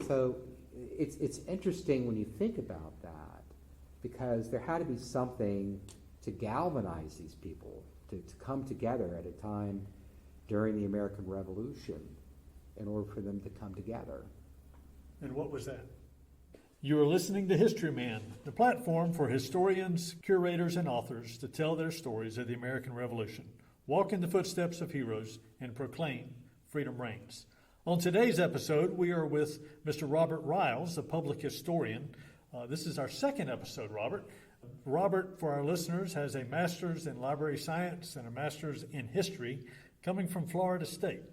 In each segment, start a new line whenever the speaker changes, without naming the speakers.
So it's interesting when you think about that, because there had to be something to galvanize these people to come together at a time during the American Revolution in order for them to come together.
And what was that? You are listening to Historyman, the platform for historians, curators, and authors to tell their stories of the American Revolution, walk in the footsteps of heroes, and proclaim freedom reigns. On today's episode, we are with Mr. Robert Ryals, a public historian. This is our second episode, Robert. Robert, for our listeners, has a master's in library science and a master's in history coming from Florida State.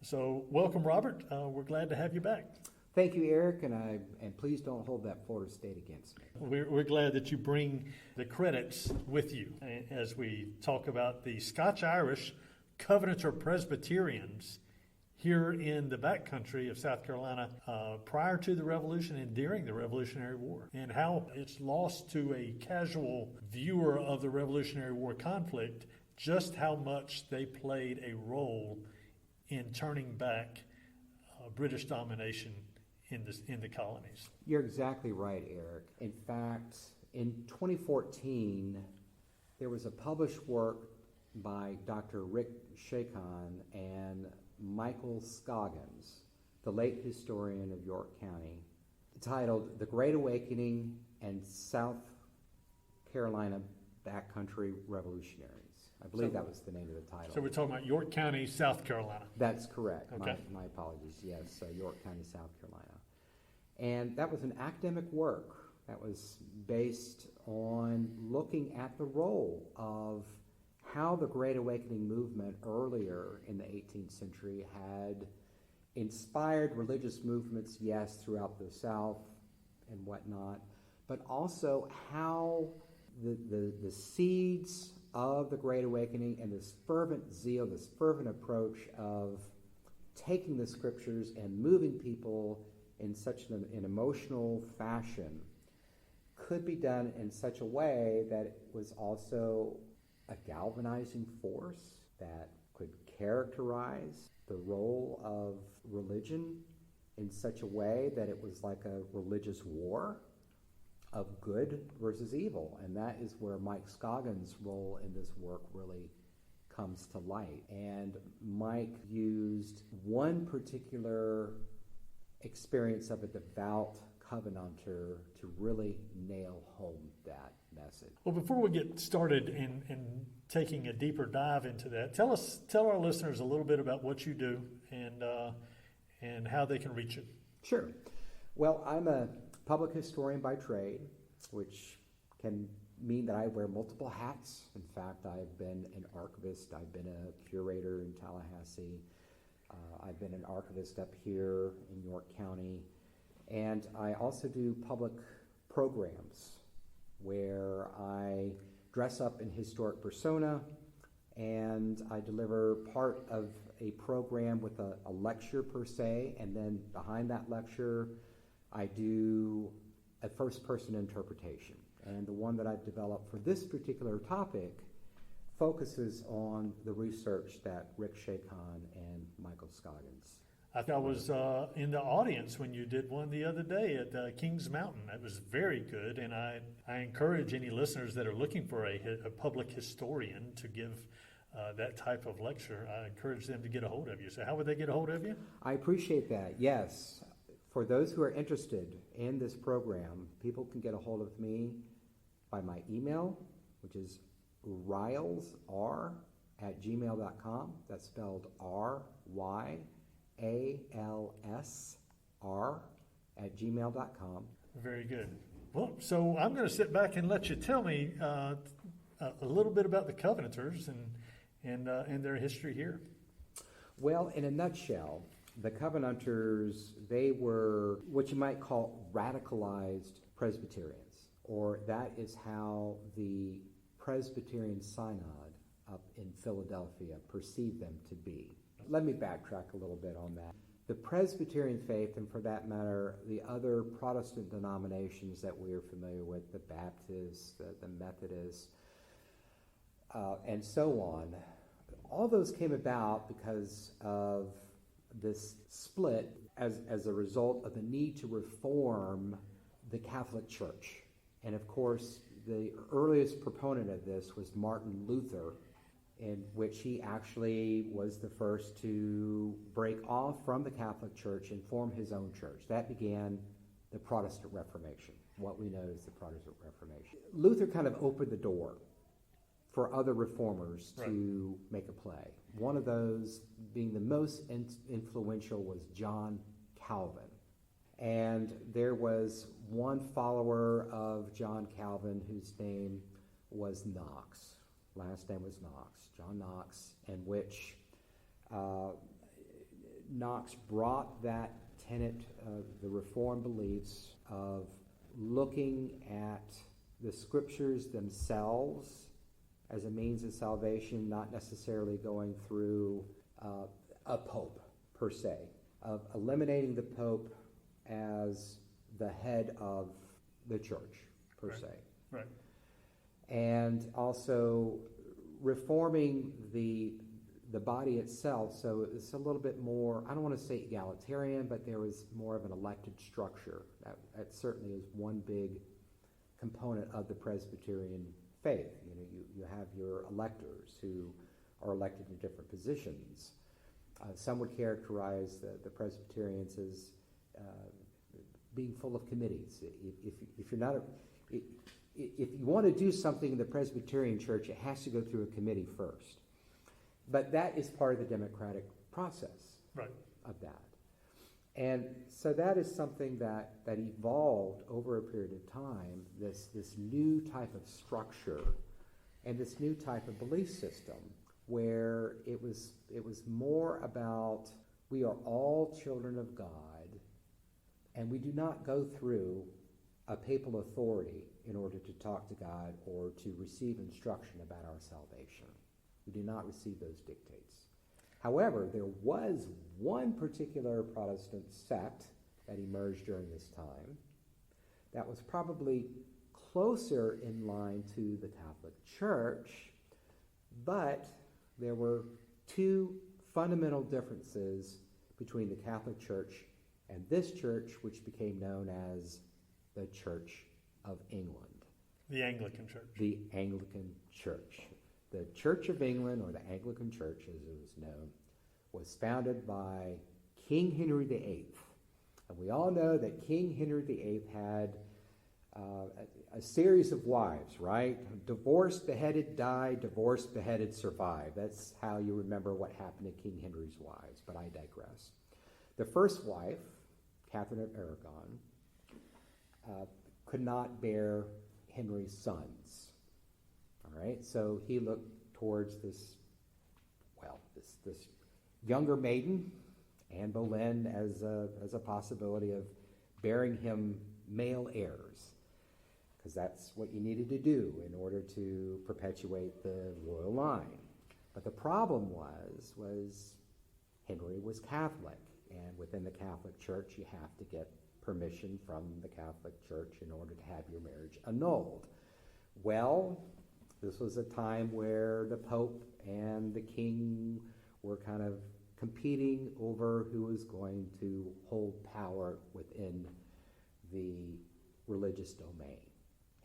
So welcome, Robert. We're glad to have you back.
Thank you, Eric, and please don't hold that Florida State against me.
We're glad that you bring the credits with you as we talk about the Scotch Irish Covenanter Presbyterians here in the backcountry of South Carolina prior to the Revolution and during the Revolutionary War, and how it's lost to a casual viewer of the Revolutionary War conflict just how much they played a role in turning back British domination in the colonies.
You're exactly right, Eric. In fact, in 2014, there was a published work by Dr. Rick Shakon and Michael Scoggins, the late historian of York County, titled The Great Awakening and South Carolina Backcountry Revolutionaries. I believe that was the name of the title.
So we're talking about York County, South Carolina.
That's correct.
Okay.
My apologies. Yes, York County, South Carolina. And that was an academic work that was based on looking at the role of how the Great Awakening movement earlier in the 18th century had inspired religious movements, yes, throughout the South and whatnot, but also how the seeds of the Great Awakening and this fervent zeal, this fervent approach of taking the scriptures and moving people in such an emotional fashion could be done in such a way that it was also a galvanizing force that could characterize the role of religion in such a way that it was like a religious war of good versus evil. And that is where Mike Scoggins' role in this work really comes to light. And Mike used one particular experience of a devout Covenanter to really nail home that message.
Well, before we get started in taking a deeper dive into that, tell our listeners a little bit about what you do and how they can reach you.
Sure. Well, I'm a public historian by trade, which can mean that I wear multiple hats. In fact, I've been an archivist, I've been a curator in Tallahassee, I've been an archivist up here in York County, and I also do public programs where I dress up in historic persona and I deliver part of a program with a lecture per se, and then behind that lecture I do a first-person interpretation. And the one that I've developed for this particular topic focuses on the research that Rick Shakon and Michael Scoggins.
I was in the audience when you did one the other day at Kings Mountain. It was very good, and I encourage any listeners that are looking for a public historian to give that type of lecture. I encourage them to get a hold of you. So how would they get a hold of you?
I appreciate that, yes. For those who are interested in this program, people can get a hold of me by my email, which is rylsr@gmail.com. That's spelled RYALSR@gmail.com.
Very good. Well, so I'm going to sit back and let you tell me a little bit about the Covenanters and their history here.
Well, in a nutshell, the Covenanters, they were what you might call radicalized Presbyterians, or that is how the Presbyterian Synod up in Philadelphia perceived them to be. Let me backtrack a little bit on that. The Presbyterian faith, and for that matter, the other Protestant denominations that we are familiar with, the Baptists, the Methodists, and so on, all those came about because of this split as a result of the need to reform the Catholic Church. And of course, the earliest proponent of this was Martin Luther, in which he actually was the first to break off from the Catholic Church and form his own church. That began the Protestant Reformation, what we know as the Protestant Reformation. Luther kind of opened the door for other reformers to make a play. One of those, being the most influential, was John Calvin. And there was one follower of John Calvin whose name was Knox. Last name was Knox, John Knox, in which Knox brought that tenet of the Reformed beliefs of looking at the scriptures themselves as a means of salvation, not necessarily going through a pope per se, of eliminating the pope as the head of the church per se.
Right.
And also reforming the body itself, so it's a little bit more, I don't want to say egalitarian, but there was more of an elected structure. That certainly is one big component of the Presbyterian faith. You know, you have your electors who are elected in different positions. Some would characterize the Presbyterians as being full of committees. If you're not if you want to do something in the Presbyterian Church, it has to go through a committee first. But that is part of the democratic process of that. And so that is something that evolved over a period of time, this new type of structure and this new type of belief system, where it was more about we are all children of God, and we do not go through a papal authority in order to talk to God or to receive instruction about our salvation. We do not receive those dictates. However, there was one particular Protestant sect that emerged during this time that was probably closer in line to the Catholic Church, but there were two fundamental differences between the Catholic Church and this church, which became known as the Church of England.
The Anglican Church.
The Anglican Church. The Church of England, or the Anglican Church as it was known, was founded by King Henry VIII. And we all know that King Henry VIII had a series of wives, right? Divorced, beheaded, died, divorced, beheaded, survived. That's how you remember what happened to King Henry's wives, but I digress. The first wife, Catherine of Aragon, could not bear Henry's sons. All right, so he looked towards this younger maiden, Anne Boleyn, as a possibility of bearing him male heirs, because that's what you needed to do in order to perpetuate the royal line. But the problem was Henry was Catholic, and within the Catholic Church you have to get permission from the Catholic Church in order to have your marriage annulled. Well, this was a time where the Pope and the King were kind of competing over who was going to hold power within the religious domain.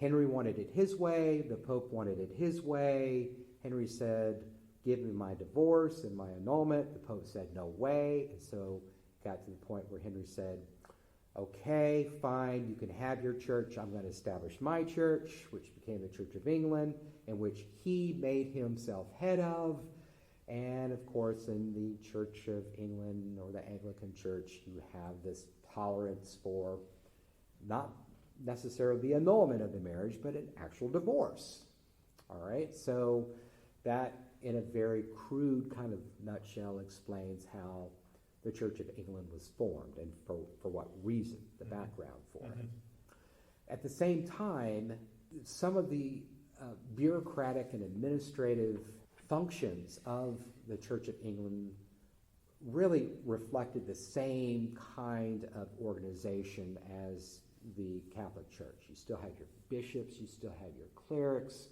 Henry wanted it his way, the Pope wanted it his way. Henry said, "Give me my divorce and my annulment." The Pope said, "No way." And so it got to the point where Henry said, "Okay, fine, you can have your church. I'm going to establish my church," which became the Church of England, in which he made himself head of. And of course, in the Church of England, or the Anglican Church, you have this tolerance for not necessarily the annulment of the marriage, but an actual divorce. All right, so that, in a very crude kind of nutshell, explains how the Church of England was formed and for what reason, the background for it. At the same time, some of the bureaucratic and administrative functions of the Church of England really reflected the same kind of organization as the Catholic Church. You still have your bishops, you still have your clerics,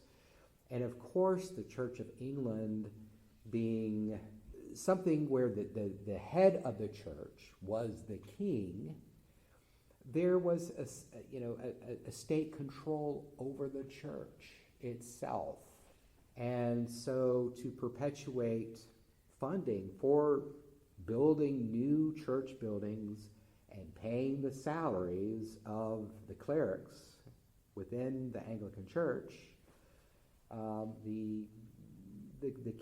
and of course the Church of England being something where the head of the church was the king, there was a state control over the church itself. And so to perpetuate funding for building new church buildings and paying the salaries of the clerics within the Anglican Church, the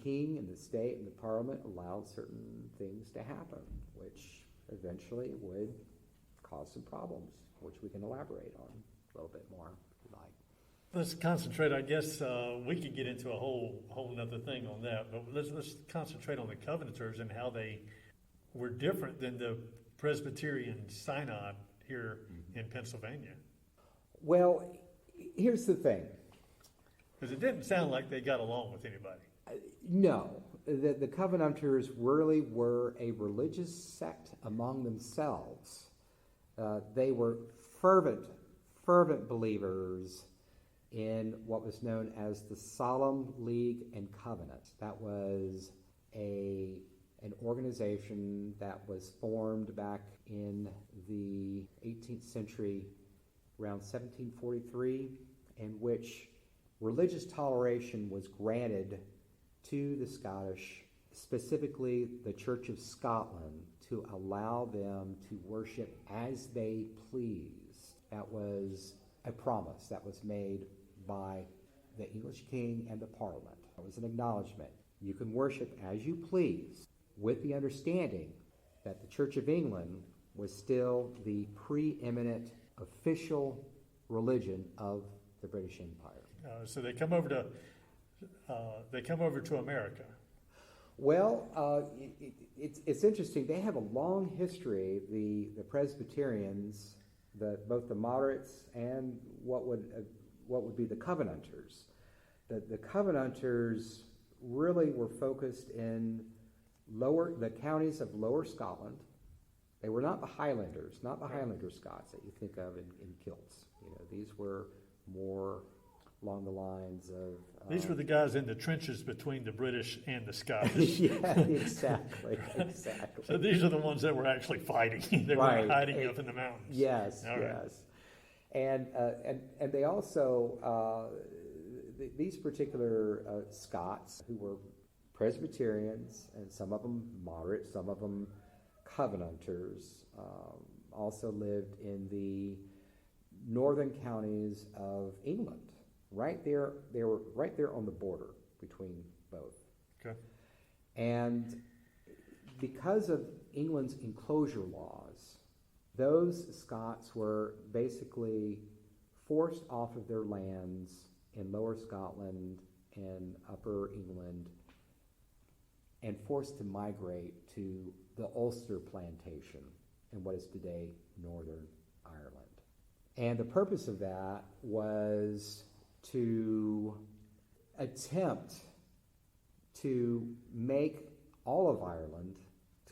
king and the state and the parliament allowed certain things to happen, which eventually would cause some problems, which we can elaborate on a little bit more if you like.
Let's concentrate. I guess we could get into a whole nother thing on that, but let's concentrate on the Covenanters and how they were different than the Presbyterian Synod here in Pennsylvania.
Well, here's the thing.
Because it didn't sound like they got along with anybody.
No, the Covenanters really were a religious sect among themselves. They were fervent believers in what was known as the Solemn League and Covenant. That was an organization that was formed back in the 18th century, around 1743, in which religious toleration was granted to the Scottish, specifically the Church of Scotland, to allow them to worship as they pleased. That was a promise that was made by the English king and the Parliament. That was an acknowledgement. You can worship as you please, with the understanding that the Church of England was still the preeminent official religion of the British Empire.
So they come over to America.
Well, it's interesting. They have a long history. The Presbyterians, both the moderates and what would be the Covenanters. The Covenanters really were focused in the counties of Lower Scotland. They were not the Highlanders, not the Highlander Scots that you think of in kilts. These were more along the lines of...
These were the guys in the trenches between the British and the Scottish.
Yeah, exactly.
So these are the ones that were actually fighting. They weren't hiding up in the mountains.
Yes,
All right.
yes. And they also, these particular Scots, who were Presbyterians, and some of them moderate, some of them Covenanters, also lived in the northern counties of England. Right there, they were right there on the border between both.
Okay.
And because of England's enclosure laws, those Scots were basically forced off of their lands in Lower Scotland and Upper England and forced to migrate to the Ulster Plantation in what is today Northern Ireland. And the purpose of that was to attempt to make all of Ireland,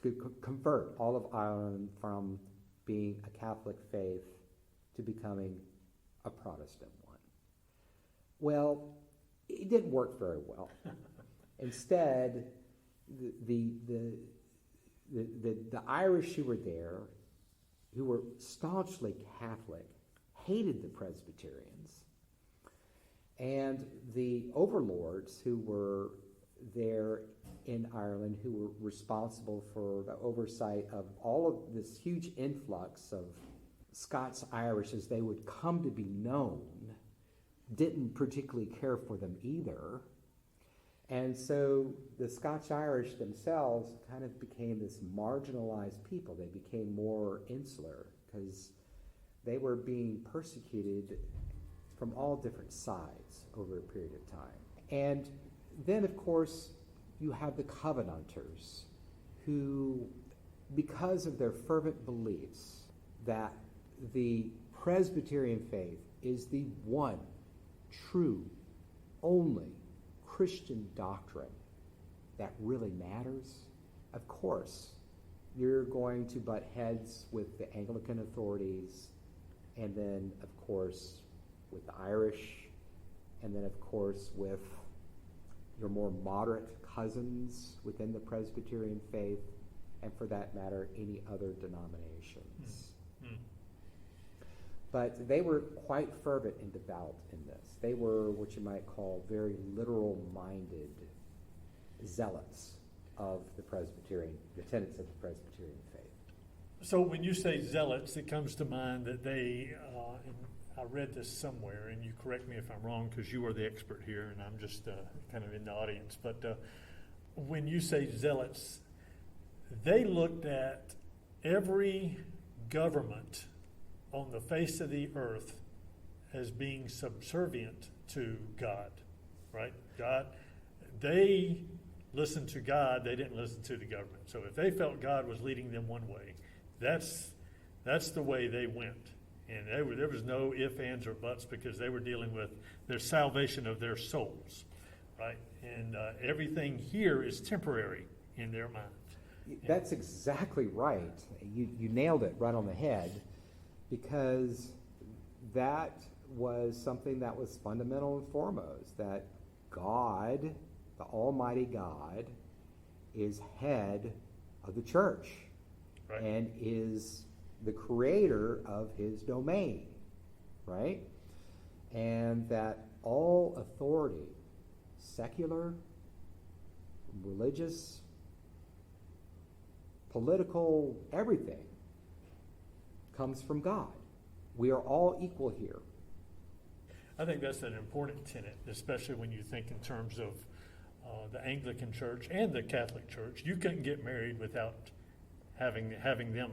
to convert all of Ireland from being a Catholic faith to becoming a Protestant one. Well, it didn't work very well. Instead, the Irish who were there, who were staunchly Catholic, hated the Presbyterians. And the overlords who were there in Ireland, who were responsible for the oversight of all of this huge influx of Scots Irish as they would come to be known, didn't particularly care for them either. And so the Scotch Irish themselves kind of became this marginalized people. They became more insular because they were being persecuted from all different sides over a period of time. And then, of course, you have the Covenanters, who, because of their fervent beliefs that the Presbyterian faith is the one true, only Christian doctrine that really matters, of course, you're going to butt heads with the Anglican authorities, and then, of course, with the Irish, and then, of course, with your more moderate cousins within the Presbyterian faith, and for that matter, any other denominations.
Mm.
But they were quite fervent and devout in this. They were what you might call very literal-minded zealots of the Presbyterian, the tenets of the Presbyterian faith.
So when you say zealots, it comes to mind that they, and I read this somewhere, and you correct me if I'm wrong because you are the expert here and I'm just kind of in the audience, but when you say zealots, they looked at every government on the face of the earth as being subservient to God, right? God, they listened to God, they didn't listen to the government. So if they felt God was leading them one way, that's the way they went. And there was no ifs, ands, or buts because they were dealing with their salvation of their souls, right? And everything here is temporary in their mind.
That's exactly right. You nailed it right on the head, because that was something that was fundamental and foremost, that God, the Almighty God, is head of the church,
right,
and is the creator of his domain, right? And that all authority, secular, religious, political, everything, comes from God. We are all equal here.
I think that's an important tenet, especially when you think in terms of the Anglican Church and the Catholic Church. You couldn't get married without having them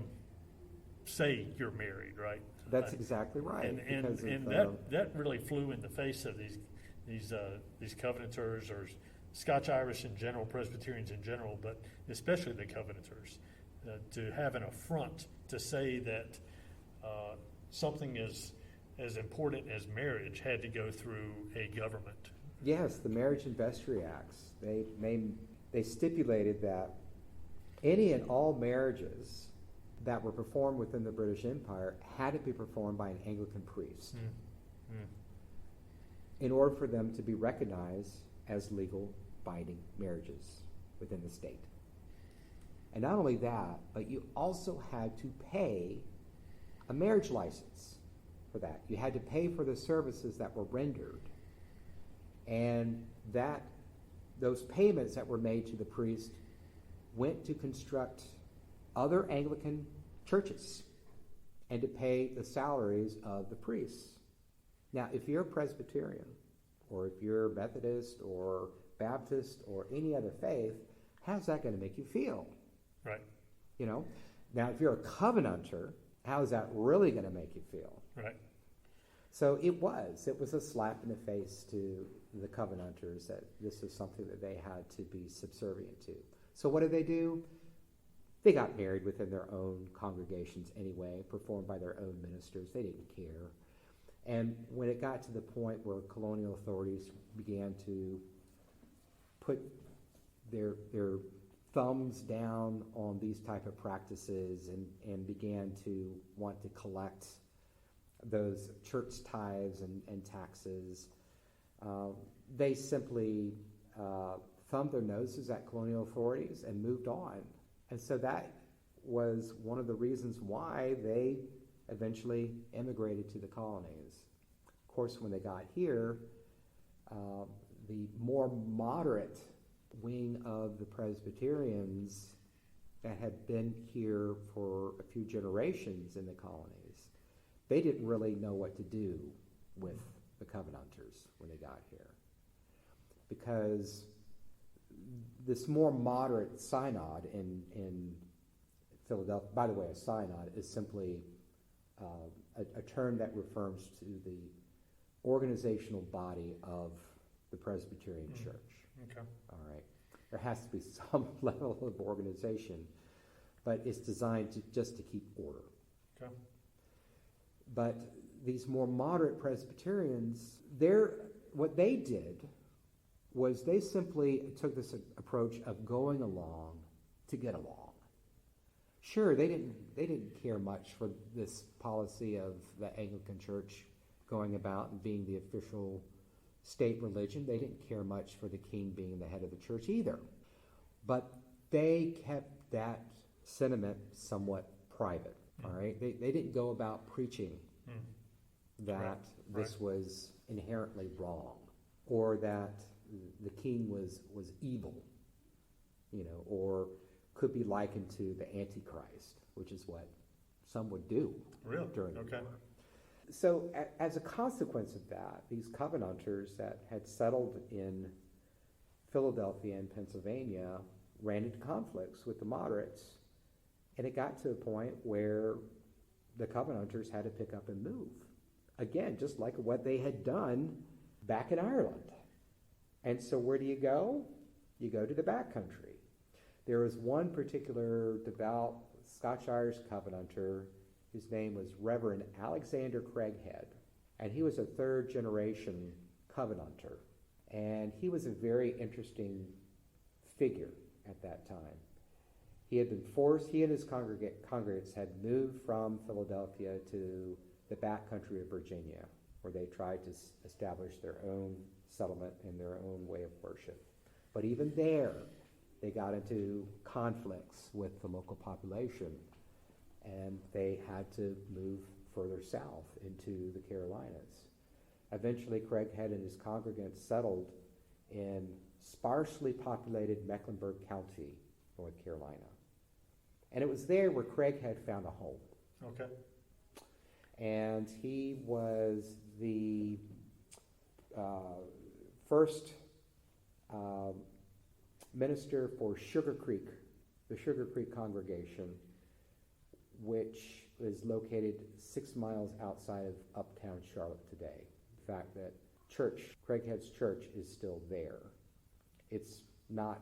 say you're married, right?
That's exactly right.
And that really flew in the face of these Covenanters, or Scotch Irish in general, Presbyterians in general, but especially the Covenanters, to have an affront to say that something as important as marriage had to go through a government.
Yes, the Marriage and Vestry Acts, they stipulated that any and all marriages that were performed within the British Empire had to be performed by an Anglican priest in order for them to be recognized as legal binding marriages within the state. And not only that, but you also had to pay a marriage license for that. You had to pay for the services that were rendered. And those payments that were made to the priest went to construct other Anglican churches and to pay the salaries of the priests. Now, if you're a Presbyterian, or if you're Methodist or Baptist or any other faith, how's that going to make you feel?
Right.
You know? Now, if you're a Covenanter, how is that really going to make you feel?
Right.
So it was a slap in the face to the Covenanters that this was something that they had to be subservient to. So what did they do? They got married within their own congregations anyway, performed by their own ministers. They didn't care. And when it got to the point where colonial authorities began to put their thumbs down on these type of practices and began to want to collect those church tithes and taxes, they simply thumbed their noses at colonial authorities and moved on. And so that was one of the reasons why they eventually immigrated to the colonies. Of course, when they got here, the more moderate wing of the Presbyterians that had been here for a few generations in the colonies, they didn't really know what to do with the Covenanters when they got here. Because this more moderate synod in Philadelphia, by the way, a synod is simply a term that refers to the organizational body of the Presbyterian Church.
Okay.
All right. There has to be some level of organization, but it's designed just to keep order.
Okay.
But these more moderate Presbyterians, what they did was they simply took this approach of going along to get along. Sure, they didn't care much for this policy of the Anglican Church going about and being the official state religion. They didn't care much for the king being the head of the church either. But they kept that sentiment somewhat private, all right? They didn't go about preaching that this was inherently wrong or that the king was evil, or could be likened to the Antichrist, which is what some would do during the war. So as a consequence of that, these Covenanters that had settled in Philadelphia and Pennsylvania ran into conflicts with the moderates, and it got to a point where the Covenanters had to pick up and move. Again, just like what they had done back in Ireland. And so where do you go? You go to the backcountry. There was one particular devout Scotch Irish Covenanter whose name was Reverend Alexander Craighead, and he was a third-generation Covenanter. And he was a very interesting figure at that time. He and his congregants had moved from Philadelphia to the backcountry of Virginia, where they tried to establish their own settlement and their own way of worship. But even there, they got into conflicts with the local population, and they had to move further south into the Carolinas. Eventually, Craighead and his congregants settled in sparsely populated Mecklenburg County, North Carolina. And it was there where Craighead found a home.
Okay.
And he was the first minister for Sugar Creek, the Sugar Creek congregation, which is located 6 miles outside of uptown Charlotte today. In fact, that church, Craighead's church, is still there. It's not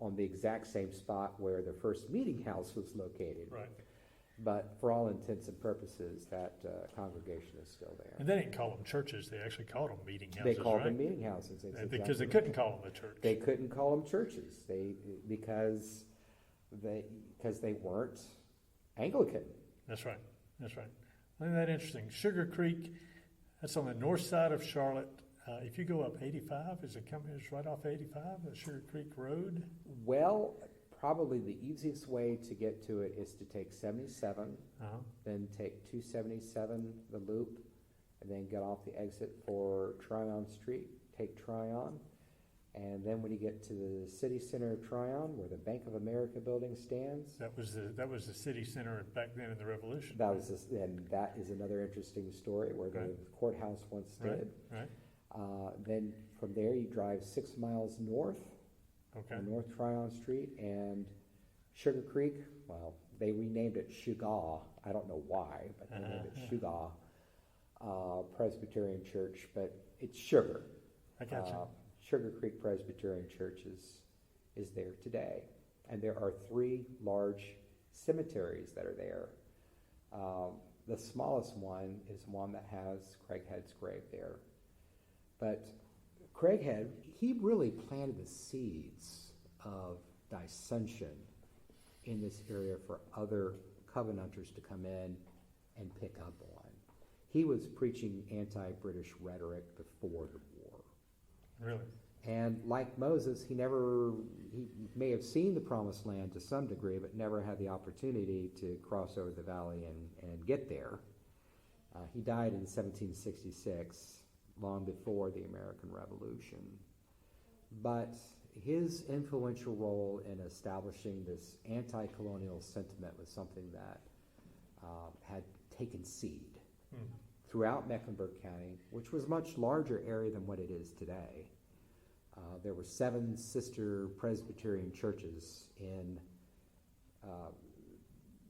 on the exact same spot where the first meeting house was located.
Right.
But for all intents and purposes, that congregation is still there.
And they didn't call them churches. They actually called them meeting houses,
They called
right?
them meeting houses.
Because they couldn't call them a church.
They couldn't call them churches. Because they weren't Anglican.
That's right. Isn't that interesting? Sugar Creek, that's on the north side of Charlotte. If you go up 85, it's right off 85, the Sugar Creek Road?
Well, probably the easiest way to get to it is to take 77, then take 277, the loop, and then get off the exit for Tryon Street, take Tryon, and then when you get to the city center of Tryon, where the Bank of America building stands.
That was the city center back then in the Revolution.
And that is another interesting story where the courthouse once stood.
Right.
Then from there you drive 6 miles north, on North Tryon Street, and Sugar Creek, well, they renamed it Shugaw. I don't know why, but they named it Shugaw Presbyterian Church, but it's Sugar.
I got you.
Sugar Creek Presbyterian Church is there today. And there are 3 large cemeteries that are there. The smallest one is one that has Craighead's grave there. But Craighead, he really planted the seeds of dissension in this area for other Covenanters to come in and pick up on. He was preaching anti-British rhetoric before the war.
Really?
And like Moses, he may have seen the promised land to some degree, but never had the opportunity to cross over the valley and get there. He died in 1766, long before the American Revolution. But his influential role in establishing this anti-colonial sentiment was something that had taken seed throughout Mecklenburg County, which was a much larger area than what it is today. There were 7 sister Presbyterian churches in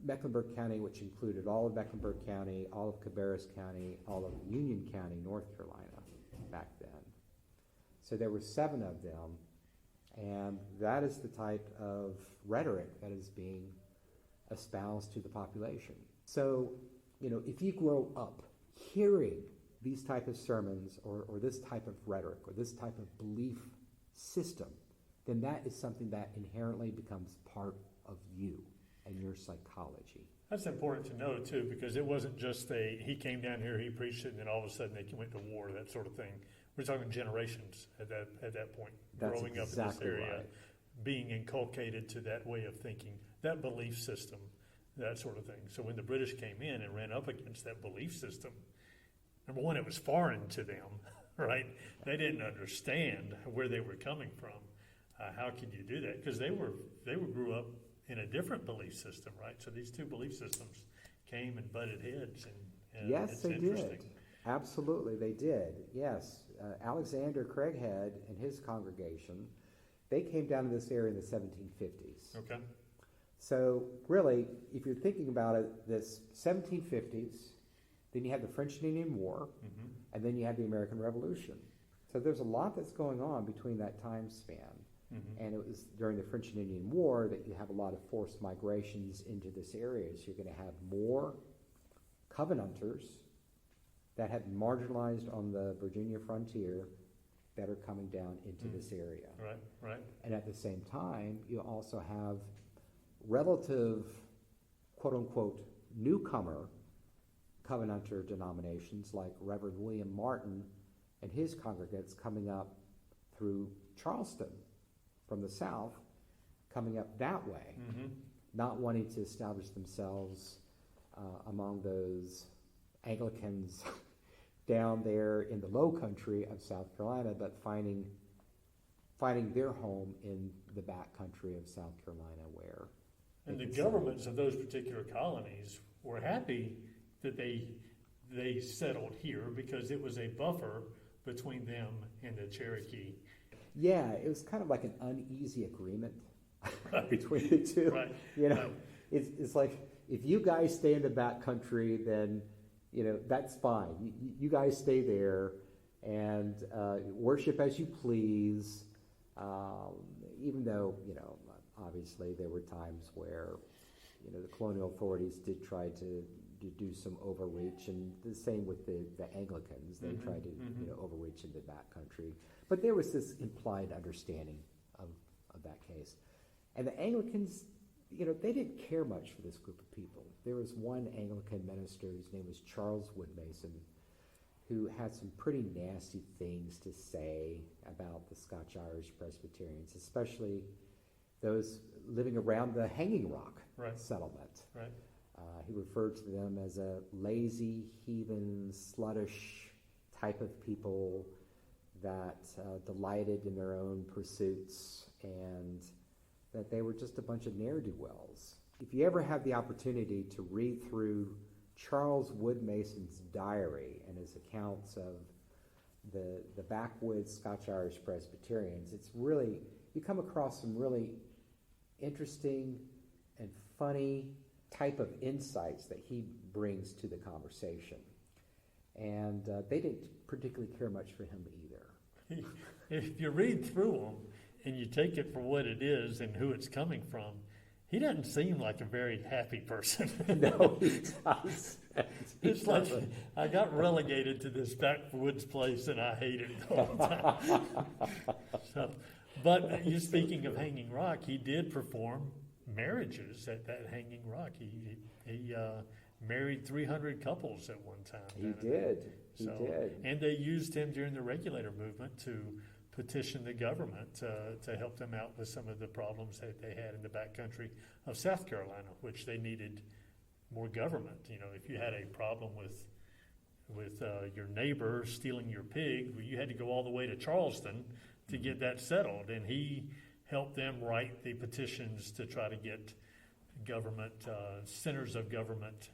Mecklenburg County, which included all of Mecklenburg County, all of Cabarrus County, all of Union County, North Carolina, back then. So there were 7 of them, and that is the type of rhetoric that is being espoused to the population. So, if you grow up hearing these type of sermons or this type of rhetoric or this type of belief system, then that is something that inherently becomes part of you and your psychology.
That's important to know, too, because it wasn't just he came down here, he preached it, and then all of a sudden they went to war, that sort of thing. we're talking generations at that point,
That's
growing
exactly
up in this area,
right.
being inculcated to that way of thinking, that belief system, that sort of thing. So when the British came in and ran up against that belief system, number one, it was foreign to them, right? They didn't understand where they were coming from. How could you do that? Because they grew up in a different belief system, right? So these two belief systems came and butted heads, and
Yes,
it's
they
interesting.
did. Absolutely, they did. Yes. Alexander Craighead and his congregation, they came down to this area in the 1750s.
Okay.
So really, if you're thinking about it, this 1750s, then you had the French and Indian War,
Mm-hmm.
and then you had the American Revolution. So there's a lot that's going on between that time span.
Mm-hmm.
And it was during the French and Indian War that you have a lot of forced migrations into this area. So you're going to have more Covenanters that had been marginalized on the Virginia frontier that are coming down into this area.
Right.
And at the same time, you also have relative, quote unquote, newcomer Covenanter denominations like Reverend William Martin and his congregants coming up through Charleston from the south, coming up that way,
Mm-hmm.
not wanting to establish themselves among those Anglicans down there in the low country of South Carolina, but finding their home in the back country of South Carolina where...
And the governments of those particular colonies were happy that they settled here because it was a buffer between them and the Cherokee.
Yeah, it was kind of like an uneasy agreement between the two.
Right.
You know,
Right.
it's like, if you guys stay in the back country, then, you know, that's fine. You guys stay there and worship as you please, even though, you know, obviously there were times where, you know, the colonial authorities did try to do some overreach, and the same with the Anglicans. They tried to, you know, overreach in the back country. But there was this implied understanding of that case. And the Anglicans, you know, they didn't care much for this group of people. There was one Anglican minister, his name was Charles Woodmason, who had some pretty nasty things to say about the Scotch Irish Presbyterians, especially those living around the Hanging Rock settlement.
Right.
He referred to them as a lazy, heathen, sluttish type of people that delighted in their own pursuits, and that they were just a bunch of ne'er-do-wells. If you ever have the opportunity to read through Charles Woodmason's diary and his accounts of the backwoods Scotch-Irish Presbyterians, it's really, you come across some really interesting and funny type of insights that he brings to the conversation. And they didn't particularly care much for him either.
If you read through them and you take it for what it is and who it's coming from, he doesn't seem like a very happy person.
No, he does.
It's like, I got relegated to this backwoods place and I hated it all the time. But you speaking of Hanging Rock, he did perform marriages at that Hanging Rock. He married 300 couples at one time.
He did. He
So,
did.
And they used him during the regulator movement to petition the government to help them out with some of the problems that they had in the backcountry of South Carolina, which they needed more government. You know, if you had a problem with your neighbor stealing your pig, well, you had to go all the way to Charleston to get that settled. And he helped them write the petitions to try to get government, centers of government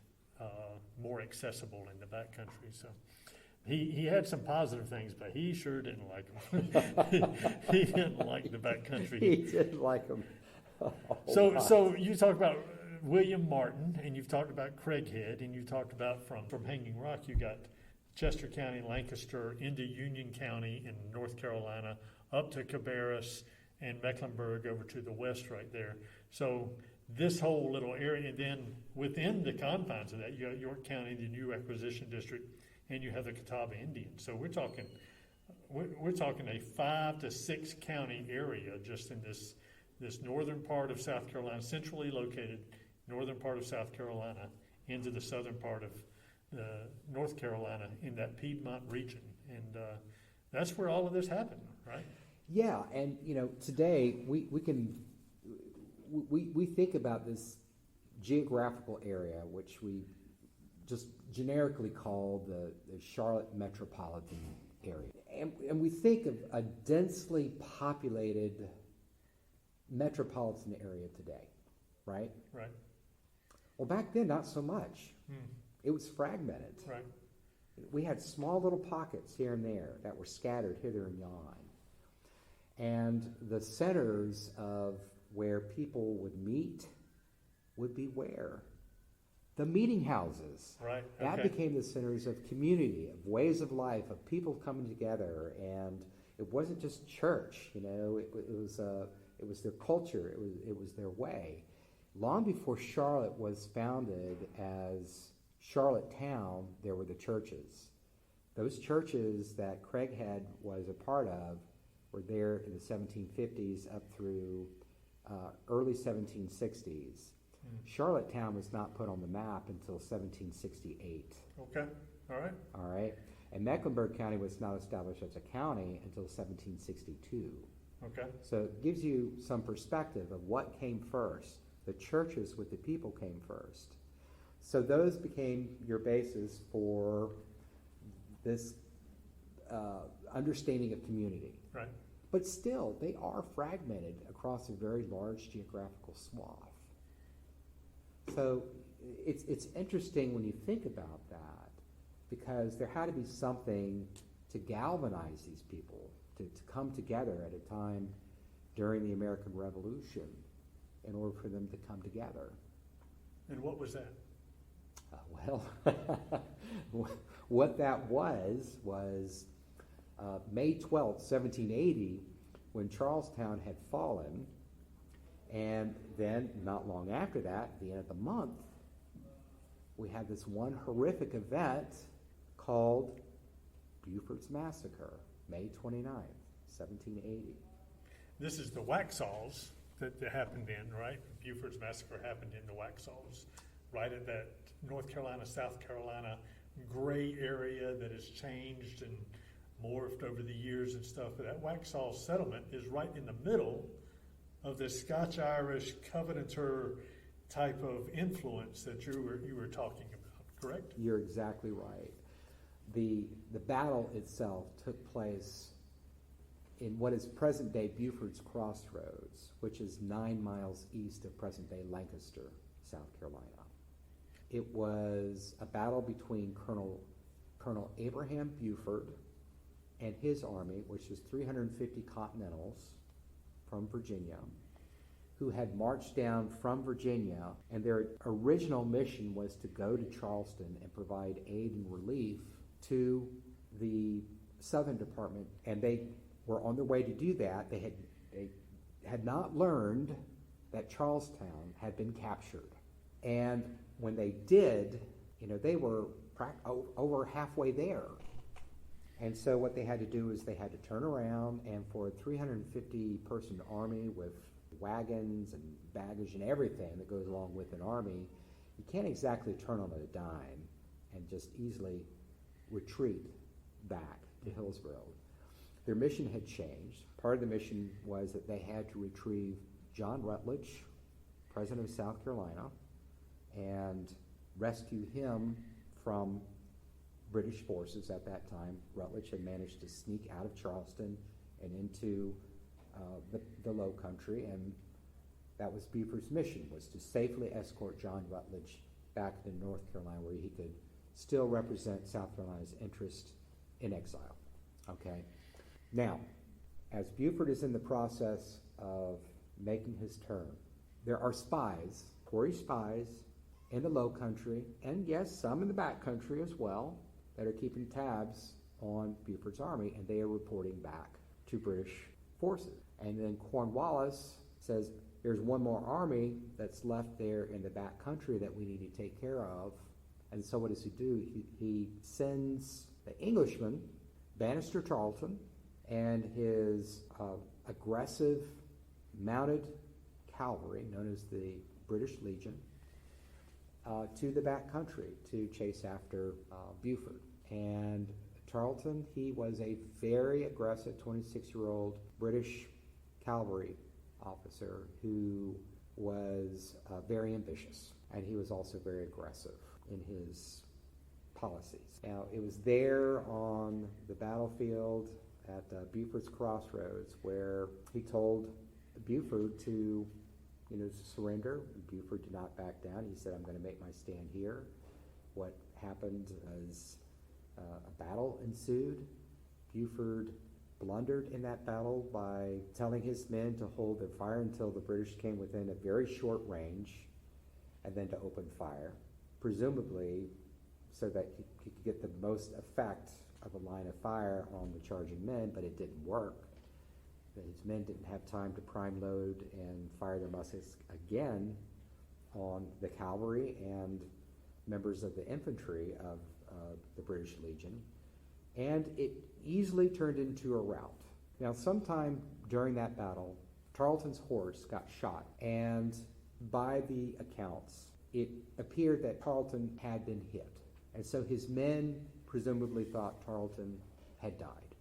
more accessible in the backcountry. So he had some positive things, but he sure didn't like them. He didn't like the backcountry.
He didn't like him.
So you talked about William Martin, and you've talked about Craighead, and you talked about from Hanging Rock, you got Chester County, Lancaster, into Union County in North Carolina, up to Cabarrus and Mecklenburg over to the west right there. So this whole little area, then within the confines of that, you got York County, the new acquisition district, and you have the Catawba Indians. So we're talking a 5 to 6 county area just in this northern part of South Carolina, centrally located northern part of South Carolina into the southern part of North Carolina in that Piedmont region. And That's where all of this happened, right?
Yeah, and today we think about this geographical area, which we just generically call the Charlotte metropolitan area, and we think of a densely populated metropolitan area today, right?
Right.
Well, back then, not so much. It was fragmented.
Right.
We had small little pockets here and there that were scattered hither and yon. And the centers of where people would meet would be where? The meeting houses.
Right.
That became the centers of community, of ways of life, of people coming together. And it wasn't just church, it was their culture, it was their way. Long before Charlotte was founded as Charlottetown, there were the churches. Those churches that Craighead was a part of were there in the 1750s up through early 1760s. Charlottetown was not put on the map until 1768.
Okay, all right.
And Mecklenburg County was not established as a county until 1762.
Okay.
So it gives you some perspective of what came first. The churches with the people came first. So those became your basis for this understanding of community.
Right.
But still, they are fragmented across a very large geographical swath. So it's interesting when you think about that, because there had to be something to galvanize these people, to come together at a time during the American Revolution in order for them to come together.
And what was that?
What that was May 12th, 1780, when Charlestown had fallen, and then not long after that, at the end of the month, we had this one horrific event called Buford's Massacre, May 29th, 1780.
This is the Waxhaws that happened in, right? Buford's Massacre happened in the Waxhaws, right at that North Carolina, South Carolina gray area that has changed and morphed over the years and stuff. But that Waxhaw settlement is right in the middle of this Scotch Irish Covenanter type of influence that you were talking about, correct?
You're exactly right. The battle itself took place in what is present-day Buford's Crossroads, which is 9 miles east of present-day Lancaster, South Carolina. It was a battle between Colonel Abraham Buford and his army, which was 350 Continentals from Virginia, who had marched down from Virginia, and their original mission was to go to Charleston and provide aid and relief to the Southern Department, and they were on their way to do that. They had not learned that Charlestown had been captured. And when they did, they were over halfway there. And so what they had to do is they had to turn around, and for a 350-person army with wagons and baggage and everything that goes along with an army, you can't exactly turn on a dime and just easily retreat back to Hillsborough. Their mission had changed. Part of the mission was that they had to retrieve John Rutledge, president of South Carolina, and rescue him from British forces at that time. Rutledge had managed to sneak out of Charleston and into the Low Country, and that was Buford's mission, was to safely escort John Rutledge back to North Carolina, where he could still represent South Carolina's interest in exile. Okay? Now, as Buford is in the process of making his turn, there are spies, Tory spies, in the Low Country, and yes, some in the back country as well, that are keeping tabs on Buford's army, and they are reporting back to British forces. And then Cornwallis says, there's one more army that's left there in the back country that we need to take care of. And so what does he do? He sends the Englishman, Banastre Tarleton, and his aggressive mounted cavalry, known as the British Legion, to the back country to chase after Buford. And Tarleton, he was a very aggressive 26-year-old British cavalry officer who was very ambitious, and he was also very aggressive in his policies. Now, it was there on the battlefield at Buford's Crossroads where he told Buford to surrender. Buford did not back down. He said, I'm going to make my stand here. What happened is a battle ensued. Buford blundered in that battle by telling his men to hold their fire until the British came within a very short range and then to open fire, presumably so that he could get the most effect of a line of fire on the charging men, but it didn't work. His men didn't have time to prime load and fire their muskets again on the cavalry and members of the infantry of the British Legion, and it easily turned into a rout. Now, sometime during that battle, Tarleton's horse got shot, and by the accounts, it appeared that Tarleton had been hit, and so his men presumably thought Tarleton had died,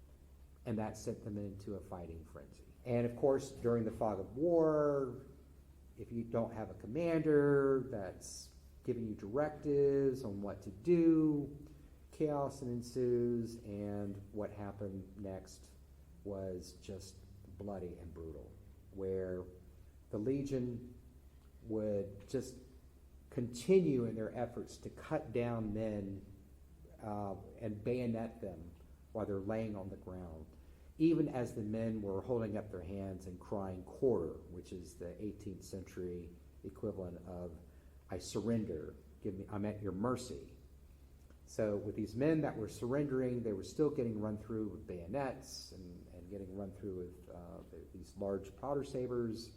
and that sent them into a fighting frenzy. And of course, during the fog of war, if you don't have a commander that's giving you directives on what to do, chaos ensues, and what happened next was just bloody and brutal, where the Legion would just continue in their efforts to cut down men and bayonet them while they're laying on the ground, even as the men were holding up their hands and crying quarter, which is the 18th century equivalent of I surrender, I'm at your mercy. So with these men that were surrendering, they were still getting run through with bayonets and getting run through with these large powder sabers.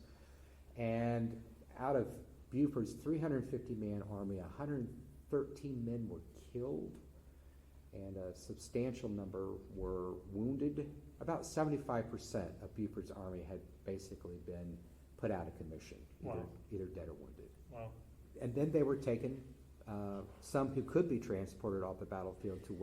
And out of Buford's 350-man army, 113 men were killed, and a substantial number were wounded. About 75% of Buford's army had basically been put out of commission, either dead or wounded.
Wow.
And then they were taken, some who could be transported off the battlefield to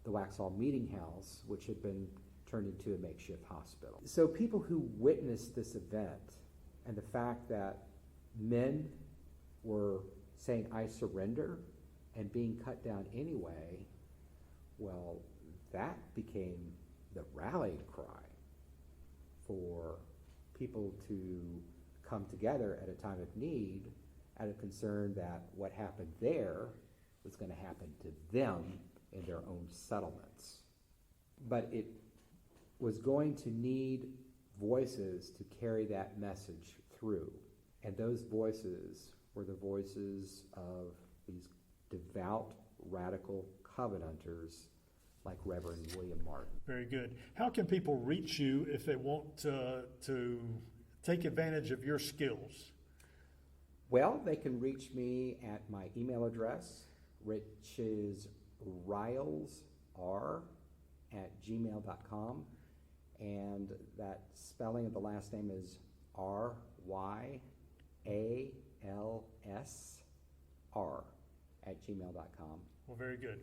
the Waxhaw Meeting House, which had been turned into a makeshift hospital. So people who witnessed this event and the fact that men were saying, I surrender, and being cut down anyway, well, that became the rallying cry for people to come together at a time of need, out of concern that what happened there was going to happen to them in their own settlements. But it was going to need voices to carry that message through. And those voices were the voices of these devout, radical Covenanters like Reverend William Martin.
Very good. How can people reach you if they want to take advantage of your skills?
Well, they can reach me at my email address, which is rylsr@gmail.com, and that spelling of the last name is RYALSR@gmail.com.
Well, very good.